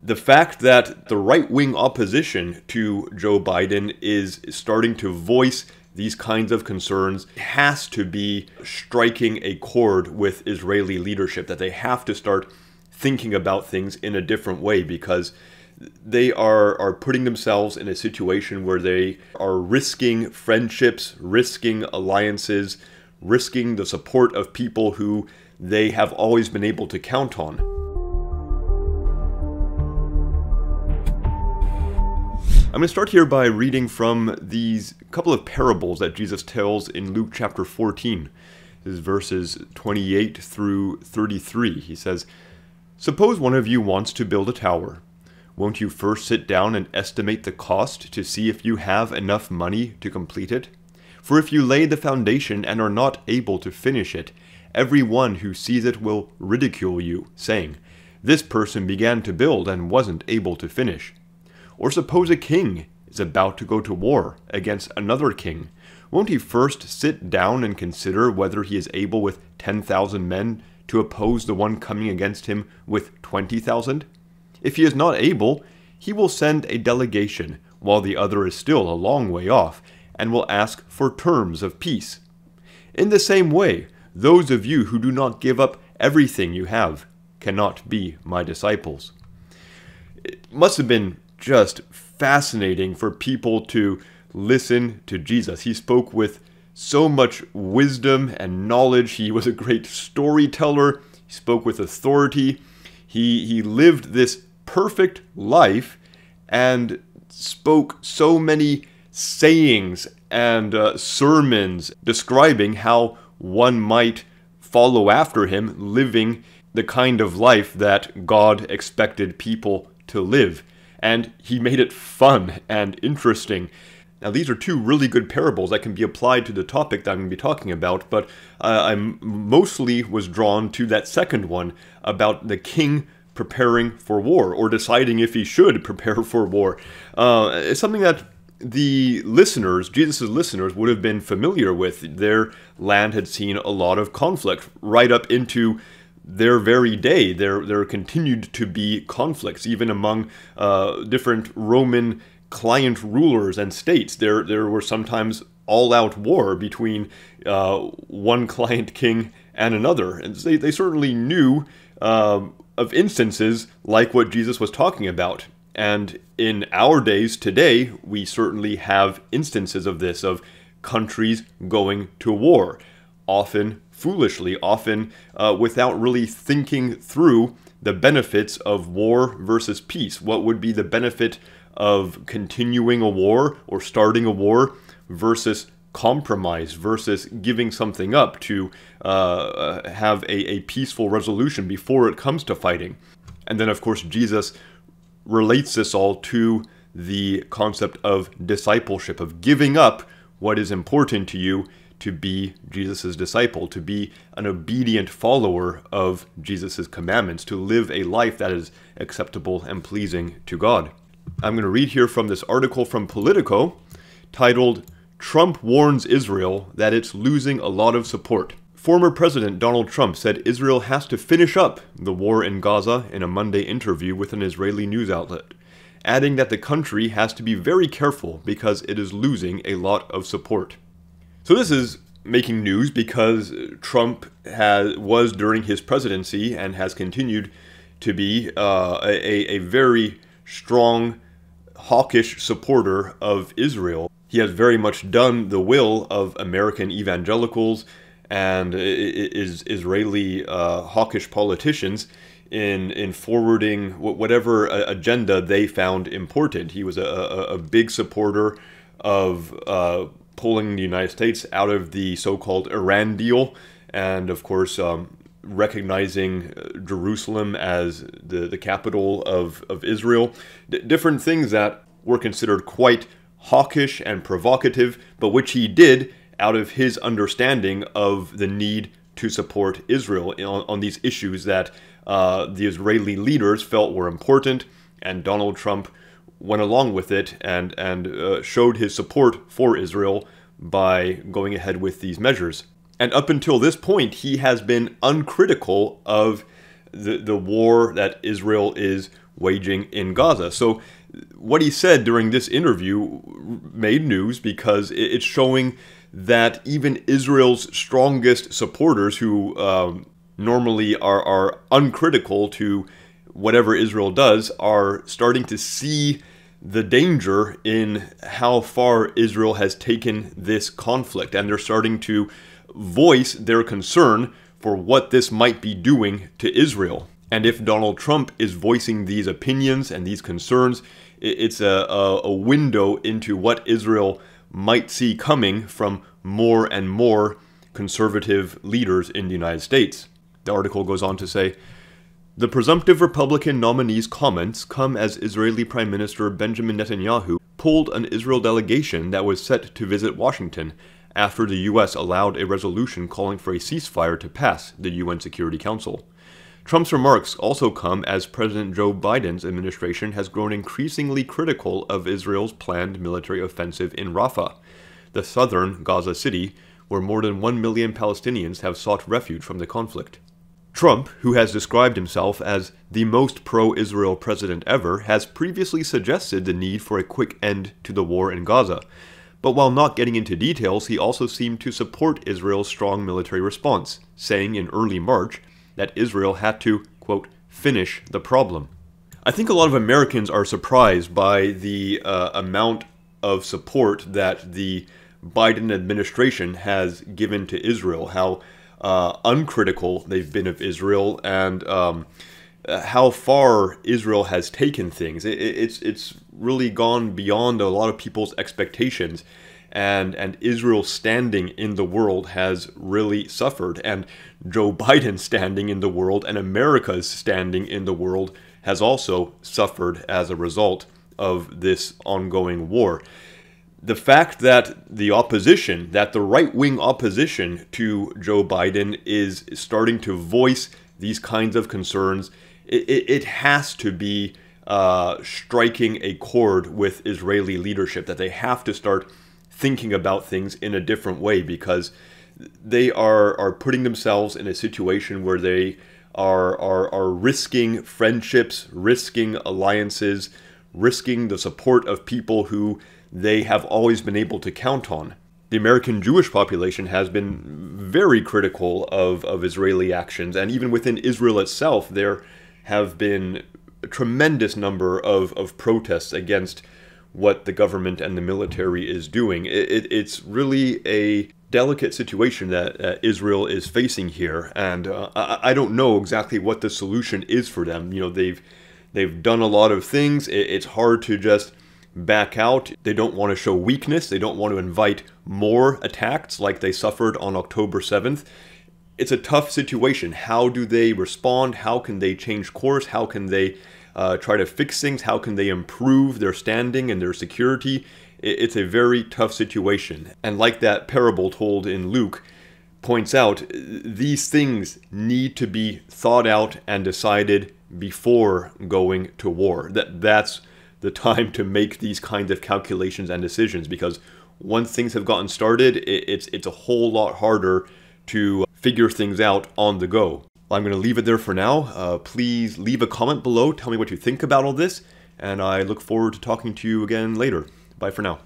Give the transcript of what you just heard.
The fact that the right-wing opposition to Joe Biden is starting to voice these kinds of concerns has to be striking a chord with Israeli leadership, that they have to start thinking about things in a different way, because they are putting themselves in a situation where they are risking friendships, risking alliances, risking the support of people who they have always been able to count on. I'm going to start here by reading from these couple of parables that Jesus tells in Luke chapter 14. This is verses 28 through 33. He says, "Suppose one of you wants to build a tower. Won't you first sit down and estimate the cost to see if you have enough money to complete it? For if you lay the foundation and are not able to finish it, every one who sees it will ridicule you, saying, 'This person began to build and wasn't able to finish.' Or suppose a king is about to go to war against another king. Won't he first sit down and consider whether he is able with 10,000 men to oppose the one coming against him with 20,000? If he is not able, he will send a delegation while the other is still a long way off, and will ask for terms of peace. In the same way, those of you who do not give up everything you have cannot be my disciples." It must have been just fascinating for people to listen to Jesus. He spoke with so much wisdom and knowledge. He was a great storyteller. He spoke with authority. He lived this perfect life and spoke so many sayings and sermons describing how one might follow after him, living the kind of life that God expected people to live. And he made it fun and interesting. Now, these are two really good parables that can be applied to the topic that I'm going to be talking about, but I mostly was drawn to that second one about the king preparing for war, or deciding if he should prepare for war. It's something that the listeners, Jesus' listeners, would have been familiar with. Their land had seen a lot of conflict right up into their very day. There continued to be conflicts, even among different Roman client rulers and states. There were sometimes all-out war between one client king and another. And they certainly knew of instances like what Jesus was talking about. And in our days today, we certainly have instances of this, of countries going to war, often foolishly, often without really thinking through the benefits of war versus peace. What would be the benefit of continuing a war or starting a war versus compromise, versus giving something up to have a peaceful resolution before it comes to fighting? And then, of course, Jesus relates this all to the concept of discipleship, of giving up what is important to you to be Jesus' disciple, to be an obedient follower of Jesus' commandments, to live a life that is acceptable and pleasing to God. I'm going to read here from this article from Politico titled, "Trump Warns Israel That It's Losing a Lot of Support." Former President Donald Trump said Israel has to finish up the war in Gaza in a Monday interview with an Israeli news outlet, adding that the country has to be very careful because it is losing a lot of support. So this is making news because Trump was during his presidency and has continued to be a very strong, hawkish supporter of Israel. He has very much done the will of American evangelicals and Israeli hawkish politicians in forwarding whatever agenda they found important. He was a big supporter of pulling the United States out of the so-called Iran deal, and of course recognizing Jerusalem as the capital of Israel. Different things that were considered quite hawkish and provocative, but which he did out of his understanding of the need to support Israel on these issues that the Israeli leaders felt were important, and Donald Trump went along with it and showed his support for Israel by going ahead with these measures. And up until this point, he has been uncritical of the war that Israel is waging in Gaza. So what he said during this interview made news because it's showing that even Israel's strongest supporters, who normally are uncritical to whatever Israel does, are starting to see the danger in how far Israel has taken this conflict, and they're starting to voice their concern for what this might be doing to Israel. And if Donald Trump is voicing these opinions and these concerns, it's a window into what Israel might see coming from more and more conservative leaders in the United States. The article goes on to say, the presumptive Republican nominee's comments come as Israeli Prime Minister Benjamin Netanyahu pulled an Israel delegation that was set to visit Washington after the U.S. allowed a resolution calling for a ceasefire to pass the UN Security Council. Trump's remarks also come as President Joe Biden's administration has grown increasingly critical of Israel's planned military offensive in Rafah, the southern Gaza city, where more than 1 million Palestinians have sought refuge from the conflict. Trump, who has described himself as the most pro-Israel president ever, has previously suggested the need for a quick end to the war in Gaza. But while not getting into details, he also seemed to support Israel's strong military response, saying in early March that Israel had to, quote, finish the problem. I think a lot of Americans are surprised by the amount of support that the Biden administration has given to Israel, how uncritical they've been of Israel, and how far Israel has taken things. It's really gone beyond a lot of people's expectations, and Israel's standing in the world has really suffered, and Joe Biden's standing in the world and America's standing in the world has also suffered as a result of this ongoing war. The fact that the opposition, that the right-wing opposition to Joe Biden is starting to voice these kinds of concerns, it has to be striking a chord with Israeli leadership, that they have to start thinking about things in a different way, because they are putting themselves in a situation where they are risking friendships, risking alliances, risking the support of people who they have always been able to count on. The American Jewish population has been very critical of Israeli actions, and even within Israel itself, there have been a tremendous number of protests against what the government and the military is doing. It's really a delicate situation that Israel is facing here, and I don't know exactly what the solution is for them. You know, they've done a lot of things. It's hard to just back out. They don't want to show weakness. They don't want to invite more attacks like they suffered on October 7th. It's a tough situation. How do they respond? How can they change course? How can they try to fix things? How can they improve their standing and their security? It's a very tough situation. And like that parable told in Luke points out, these things need to be thought out and decided before going to war. That's the time to make these kinds of calculations and decisions, because once things have gotten started, it's a whole lot harder to figure things out on the go. I'm going to leave it there for now. Please leave a comment below. Tell me what you think about all this, and I look forward to talking to you again later. Bye for now.